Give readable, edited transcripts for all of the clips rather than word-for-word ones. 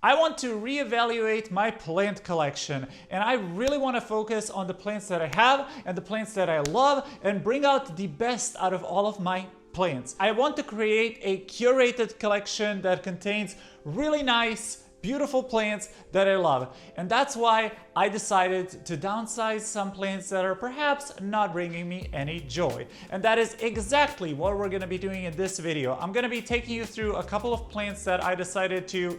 I want to reevaluate my plant collection, and I really want to focus on the plants that I have and the plants that I love and bring out the best out of all of my plants. I want to create a curated collection that contains really nice, beautiful plants that I love. And that's why I decided to downsize some plants that are perhaps not bringing me any joy. And that is exactly what we're gonna be doing in this video. I'm gonna be taking you through a couple of plants that I decided to,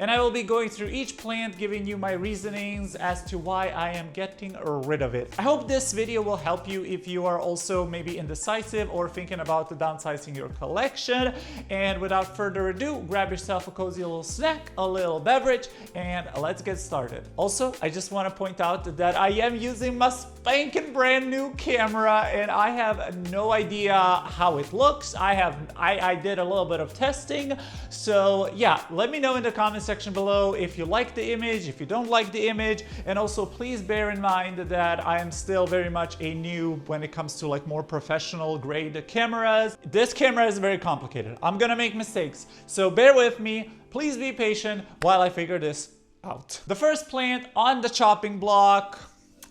and I will be going through each plant, giving you my reasonings as to why I am getting rid of it. I hope this video will help you if you are also maybe indecisive or thinking about downsizing your collection. And without further ado, grab yourself a cozy little snack, a little beverage, and let's get started. Also, I just want to point out that I am using my spanking brand new camera, and I have no idea how it looks. I did a little bit of testing, so yeah, let me know in the comments section below if you like the image, if you don't like the image, and also please bear in mind that I am still very much a noob when it comes to like more professional grade cameras. This camera is very complicated. I'm gonna make mistakes, so bear with me. Please be patient while I figure this out. The first plant on the chopping block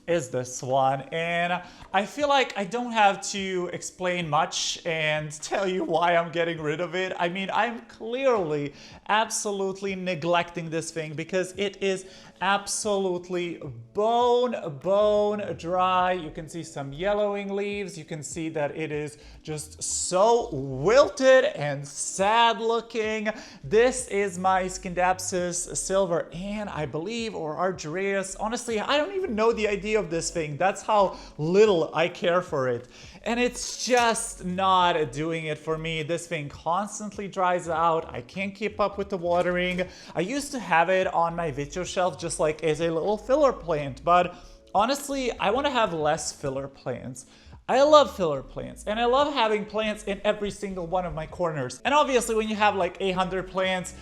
is this one, and I feel like I don't have to explain much and tell you why I'm getting rid of it. I mean, I'm clearly absolutely neglecting this thing because it is absolutely bone dry. You can see some yellowing leaves. You can see that it is just so wilted and sad looking. This is my Scindapsus Silver Ann, I believe, or Argyreus. Honestly, I don't even know the idea of this thing. That's how little I care for it. And it's just not doing it for me. This thing constantly dries out. I can't keep up with the watering. I used to have it on my video shelf just like as a little filler plant, but honestly, I want to have less filler plants. I love filler plants, and I love having plants in every single one of my corners. And obviously, when you have like 800 plants,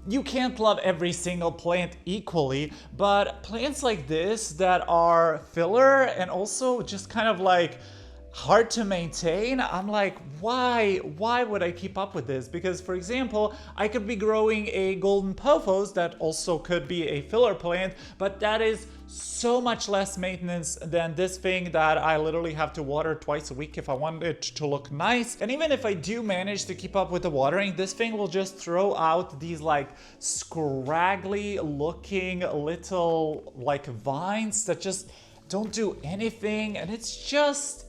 you can't love every single plant equally, but plants like this that are filler and also just kind of like hard to maintain, I'm like, why would I keep up with this? Because for example, I could be growing a golden pothos that also could be a filler plant, but that is so much less maintenance than this thing that I literally have to water twice a week if I want it to look nice. And even if I do manage to keep up with the watering, this thing will just throw out these like scraggly looking little like vines that just don't do anything, and it's just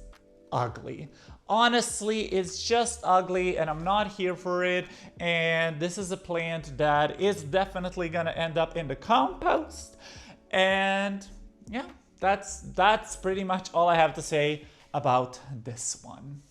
ugly. Honestly, it's just ugly, and I'm not here for it. And this is a plant that is definitely gonna end up in the compost. And yeah, that's pretty much all I have to say about this one.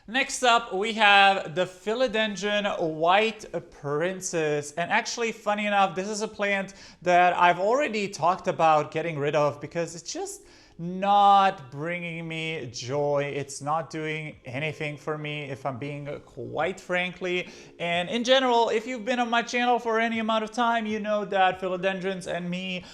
Next up, we have the Philodendron White Princess. And actually, funny enough, this is a plant that I've already talked about getting rid of because it's just not bringing me joy. It's not doing anything for me, if I'm being quite frankly. And in general, if you've been on my channel for any amount of time, you know that philodendrons and me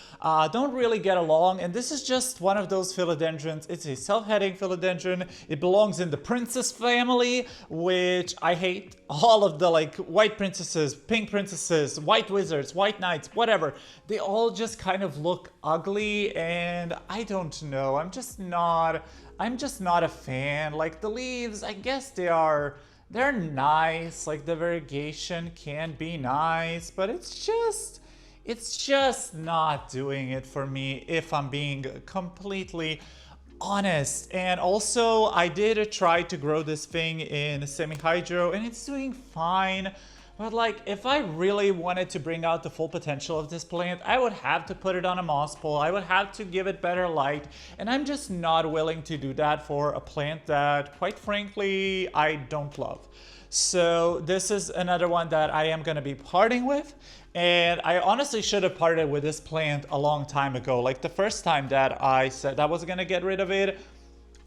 don't really get along. And this is just one of those philodendrons. It's a self-heading philodendron. It belongs in the princess family, which I hate. All of the like white princesses, pink princesses, white wizards, white knights, whatever, they all just kind of look ugly, and I don't know. I'm just not a fan. Like the leaves, I guess they're nice. Like the variegation can be nice, but it's just not doing it for me, if I'm being completely honest. And also, I did try to grow this thing in semi-hydro, and it's doing fine. But like, if I really wanted to bring out the full potential of this plant, I would have to put it on a moss pole. I would have to give it better light, and I'm just not willing to do that for a plant that, quite frankly, I don't love. So this is another one that I am going to be parting with. And I honestly should have parted with this plant a long time ago. Like the first time that I said I was going to get rid of it,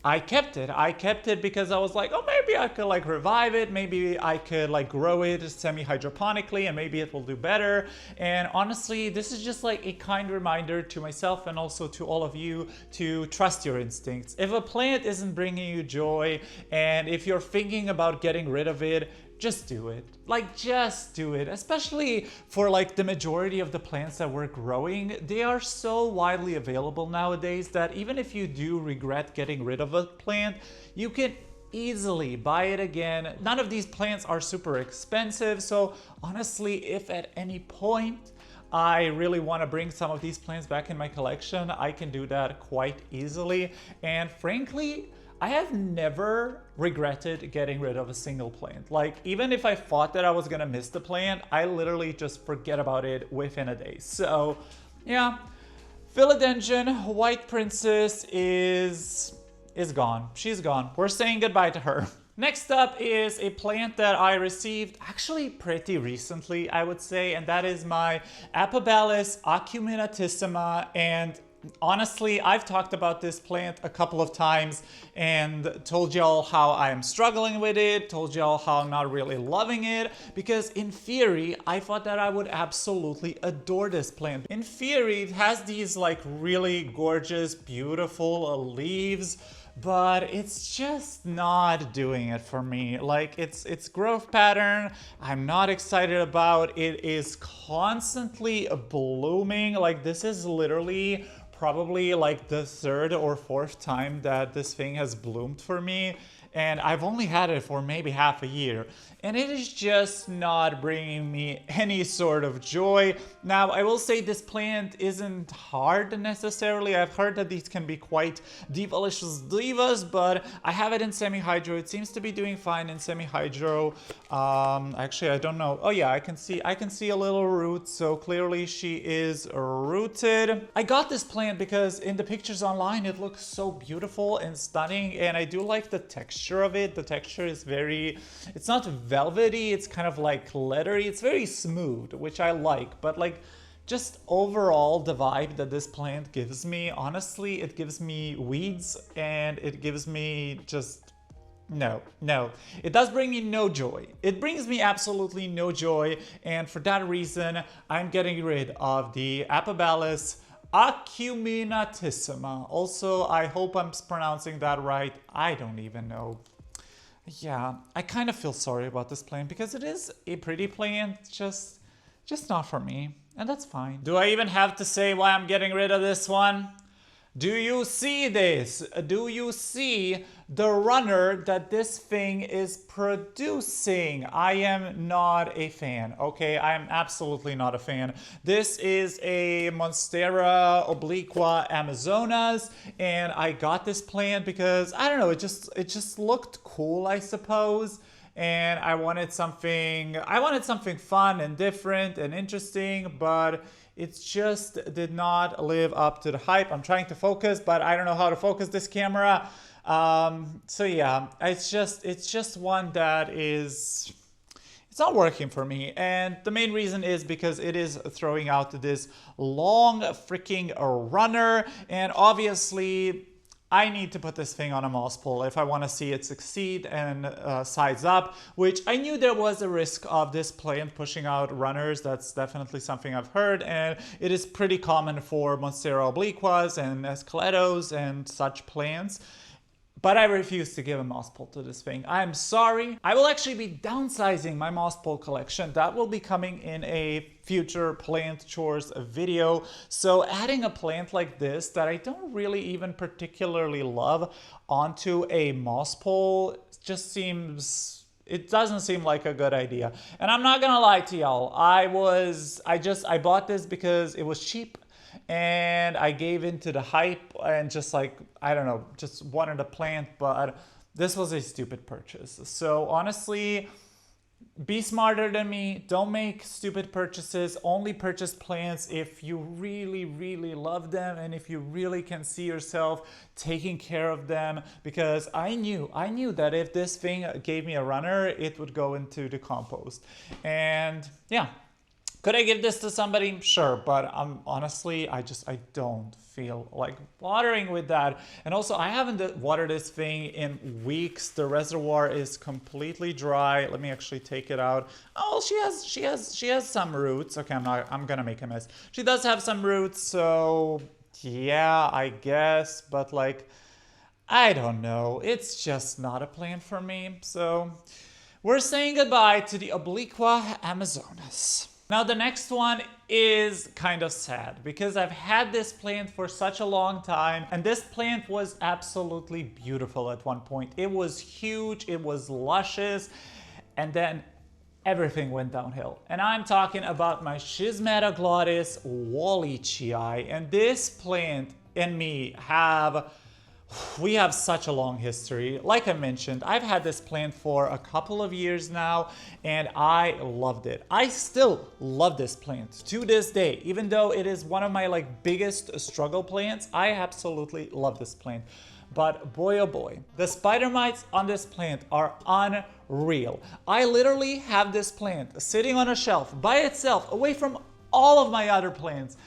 I kept it. I kept it because I was like, oh, maybe I could like revive it. Maybe I could like grow it semi-hydroponically and maybe it will do better. And honestly, this is just like a kind reminder to myself and also to all of you to trust your instincts. If a plant isn't bringing you joy and if you're thinking about getting rid of it, just do it. Like, just do it. Especially for like the majority of the plants that we're growing, they are so widely available nowadays that even if you do regret getting rid of a plant, you can easily buy it again. None of these plants are super expensive, so honestly, if at any point I really want to bring some of these plants back in my collection, I can do that quite easily. And frankly, I have never regretted getting rid of a single plant. Like, even if I thought that I was gonna miss the plant, I literally just forget about it within a day. So yeah, Philodendron White Princess is gone. She's gone. We're saying goodbye to her. Next up is a plant that I received actually pretty recently, I would say, and that is my Apoballis Acuminatissima. And honestly, I've talked about this plant a couple of times and told y'all how I'm struggling with it, told y'all how I'm not really loving it, because in theory, I thought that I would absolutely adore this plant. In theory, it has these like really gorgeous, beautiful leaves, but it's just not doing it for me. Like, its growth pattern, I'm not excited about. It is constantly blooming. Like, this is literally probably like the third or fourth time that this thing has bloomed for me, and I've only had it for maybe half a year, and it is just not bringing me any sort of joy. Now, I will say this plant isn't hard necessarily. I've heard that these can be quite divalicious divas, but I have it in semi-hydro. It seems to be doing fine in semi-hydro. Actually, I don't know. Oh yeah, I can see a little root, so clearly she is rooted. I got this plant because in the pictures online, it looks so beautiful and stunning, and I do like the texture of it. The texture is it's not velvety, it's kind of like leathery. It's very smooth, which I like, but like just overall the vibe that this plant gives me, honestly, it gives me weeds, and it gives me just no. It does bring me no joy. It brings me absolutely no joy, and for that reason, I'm getting rid of the Apoballis Acuminatissima. Also, I hope I'm pronouncing that right. I don't even know. Yeah, I kind of feel sorry about this plant because it is a pretty plant, just not for me, and that's fine. Do I even have to say why I'm getting rid of this one? Do you see this? Do you see the runner that this thing is producing? I am not a fan, okay? I am absolutely not a fan. This is a Monstera Obliqua Amazonas, and I got this plant because, I don't know, it just looked cool, I suppose. And I wanted something fun and different and interesting, but it just did not live up to the hype. I'm trying to focus, but I don't know how to focus this camera. So yeah, it's just one that it's not working for me. And the main reason is because it is throwing out this long freaking runner, and obviously I need to put this thing on a moss pole if I want to see it succeed and size up, which I knew there was a risk of this plant pushing out runners. That's definitely something I've heard, and it is pretty common for Monstera obliquas and esqueletos and such plants. But I refuse to give a moss pole to this thing. I'm sorry. I will actually be downsizing my moss pole collection. That will be coming in a future plant chores video. So adding a plant like this that I don't really even particularly love onto a moss pole just it doesn't seem like a good idea. And I'm not gonna lie to y'all. I bought this because it was cheap, and I gave into the hype and just like, I don't know, just wanted a plant, but this was a stupid purchase. So honestly, be smarter than me. Don't make stupid purchases. Only purchase plants if you really, really love them and if you really can see yourself taking care of them, because I knew that if this thing gave me a runner, it would go into the compost. And yeah. Could I give this to somebody? Sure, but honestly, I don't feel like watering with that. And also, I haven't watered this thing in weeks. The reservoir is completely dry. Let me actually take it out. Oh, she has some roots. Okay, I'm gonna make a mess. She does have some roots, so yeah, I guess. But like, I don't know. It's just not a plant for me. So We're saying goodbye to the Obliqua Amazonas. Now the next one is kind of sad because I've had this plant for such a long time, and this plant was absolutely beautiful at one point. It was huge, it was luscious, and then everything went downhill. And I'm talking about my Schismatoglottis Wallichii. And this plant and me we have such a long history. Like I mentioned, I've had this plant for a couple of years now, and I loved it. I still love this plant to this day, even though it is one of my biggest struggle plants. I absolutely love this plant. But boy oh boy, the spider mites on this plant are unreal. I literally have this plant sitting on a shelf by itself, away from all of my other plants,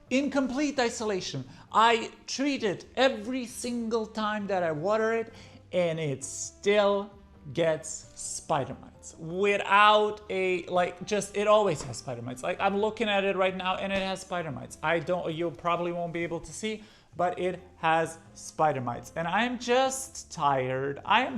in complete isolation. I treat it every single time that I water it, and it still gets spider mites without it always has spider mites. Like, I'm looking at it right now and it has spider mites. You probably won't be able to see, but it has spider mites. And I'm just tired. I am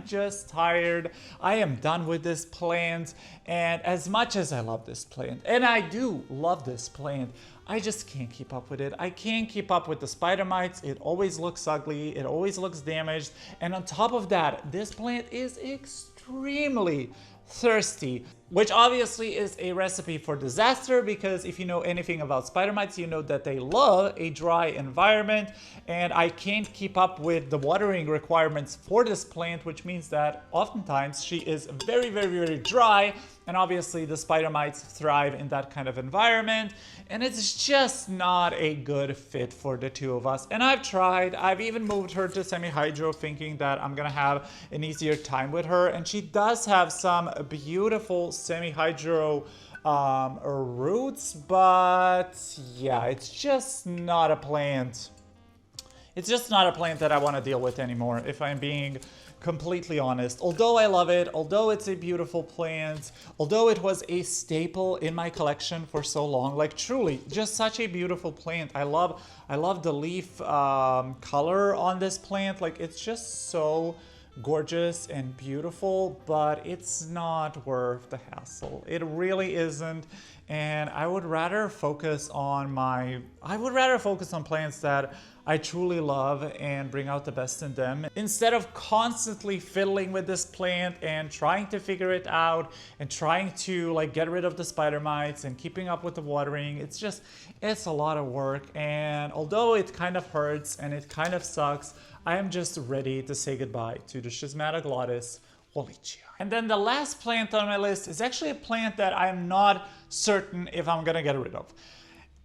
done with this plant. And as much as I love this plant, and I do love this plant, I just can't keep up with it. I can't keep up with the spider mites. It always looks ugly. It always looks damaged. And on top of that, this plant is extremely thirsty, which obviously is a recipe for disaster, because if you know anything about spider mites, you know that they love a dry environment, and I can't keep up with the watering requirements for this plant, which means that oftentimes she is very, very, very dry, and obviously the spider mites thrive in that kind of environment, and it's just not a good fit for the two of us. And I've tried. I've even moved her to semi-hydro, thinking that I'm gonna have an easier time with her, and she does have some beautiful semi-hydro roots, but yeah, it's just not a plant. It's just not a plant that I want to deal with anymore, if I'm being completely honest. Although I love it, although it's a beautiful plant, although it was a staple in my collection for so long, truly just such a beautiful plant. I love the leaf color on this plant. It's just so gorgeous and beautiful, but it's not worth the hassle. It really isn't. And I would rather focus on plants that I truly love and bring out the best in them, instead of constantly fiddling with this plant and trying to figure it out and trying to get rid of the spider mites and keeping up with the watering. It's a lot of work, and although it kind of hurts and it kind of sucks, I am just ready to say goodbye to the Schismatoglottis Wallichii. And then the last plant on my list is actually a plant that I'm not certain if I'm gonna get rid of.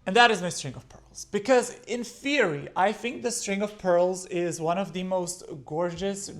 And that is my string of pearls. Because in theory, I think the string of pearls is one of the most gorgeous,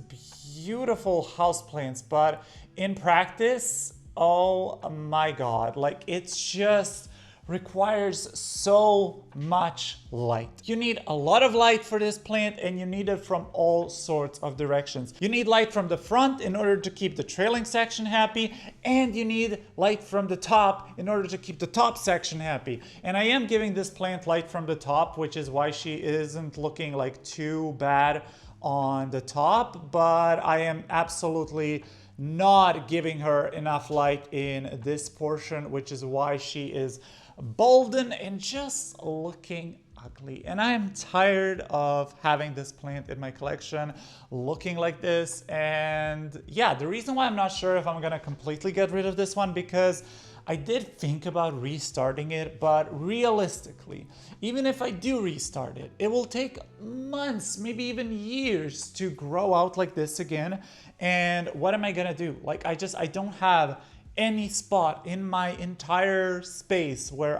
beautiful houseplants. But in practice, oh my God, it's just requires so much light. You need a lot of light for this plant, and you need it from all sorts of directions. You need light from the front in order to keep the trailing section happy, and you need light from the top in order to keep the top section happy. And I am giving this plant light from the top, which is why she isn't looking too bad on the top, but I am absolutely not giving her enough light in this portion, which is why she is bolden and just looking ugly. And I am tired of having this plant in my collection looking like this. And yeah, the reason why I'm not sure if I'm gonna completely get rid of this one, because I did think about restarting it, but realistically, even if I do restart it, it will take months, maybe even years to grow out like this again. And what am I gonna do? I don't have any spot in my entire space where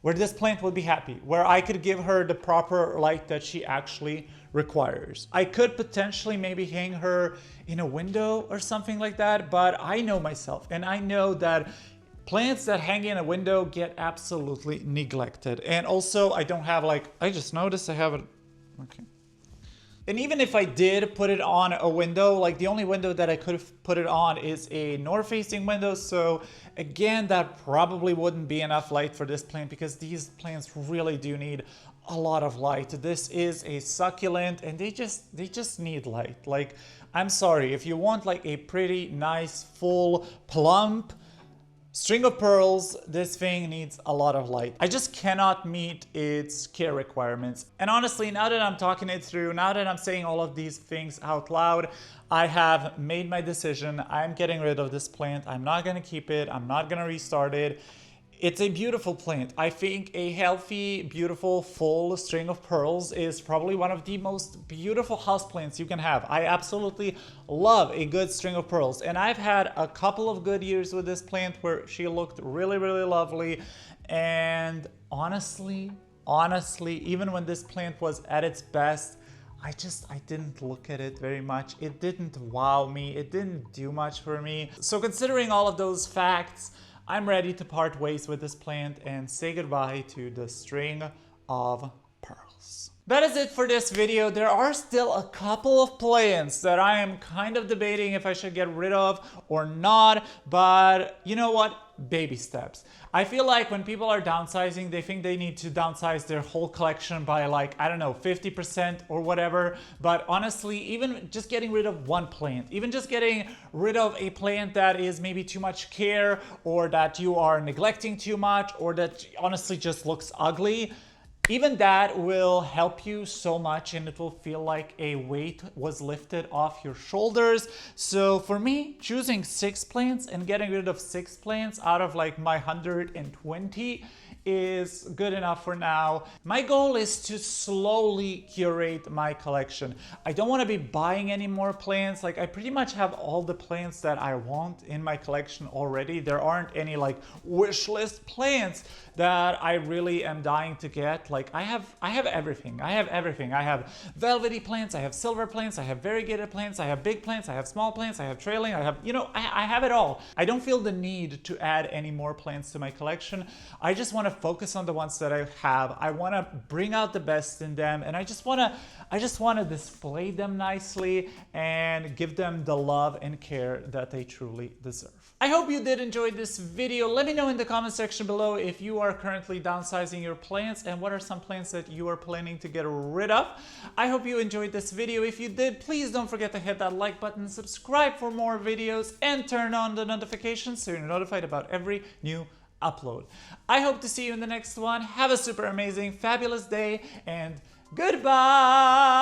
this plant would be happy, where I could give her the proper light that she actually requires. I could potentially maybe hang her in a window or something like that, but I know myself, and I know that plants that hang in a window get absolutely neglected. And also, I don't have I just noticed I have it. Okay. And even if I did put it on a window, like the only window that I could have put it on is a north-facing window. So again, that probably wouldn't be enough light for this plant because these plants really do need a lot of light. This is a succulent and they just need light. Like, I'm sorry, if you want like a pretty nice, full, plump string of pearls, this thing needs a lot of light. I just cannot meet its care requirements. And honestly, now that I'm talking it through, now that I'm saying all of these things out loud, I have made my decision. I'm getting rid of this plant. I'm not gonna keep it. I'm not gonna restart it. It's a beautiful plant. I think a healthy, beautiful, full string of pearls is probably one of the most beautiful houseplants you can have. I absolutely love a good string of pearls. And I've had a couple of good years with this plant where she looked really, really lovely. And honestly, even when this plant was at its best, I didn't look at it very much. It didn't wow me. It didn't do much for me. So considering all of those facts, I'm ready to part ways with this plant and say goodbye to the string of pearls. That is it for this video. There are still a couple of plants that I am kind of debating if I should get rid of or not, but you know what? Baby steps. I feel like when people are downsizing, they think they need to downsize their whole collection by like, I don't know, 50% or whatever. But honestly, even just getting rid of one plant, even just getting rid of a plant that is maybe too much care or that you are neglecting too much or that honestly just looks ugly, even that will help you so much and it will feel like a weight was lifted off your shoulders. So for me, choosing 6 plants and getting rid of 6 plants out of like my 120 is good enough for now. My goal is to slowly curate my collection. I don't want to be buying any more plants. Like, I pretty much have all the plants that I want in my collection already. There aren't any like wish list plants that I really am dying to get. Like, I have everything. I have velvety plants, I have silver plants, I have variegated plants, I have big plants, I have small plants, I have trailing, I have, you know, I have it all. I don't feel the need to add any more plants to my collection. I just want to focus on the ones that I have. I want to bring out the best in them, and I just want to display them nicely and give them the love and care that they truly deserve. I hope you did enjoy this video. Let me know in the comment section below if you are currently downsizing your plants and what are some plants that you are planning to get rid of. I hope you enjoyed this video. If you did, please don't forget to hit that like button, subscribe for more videos, and turn on the notifications so you're notified about every new upload. I hope to see you in the next one. Have a super amazing, fabulous day, and goodbye!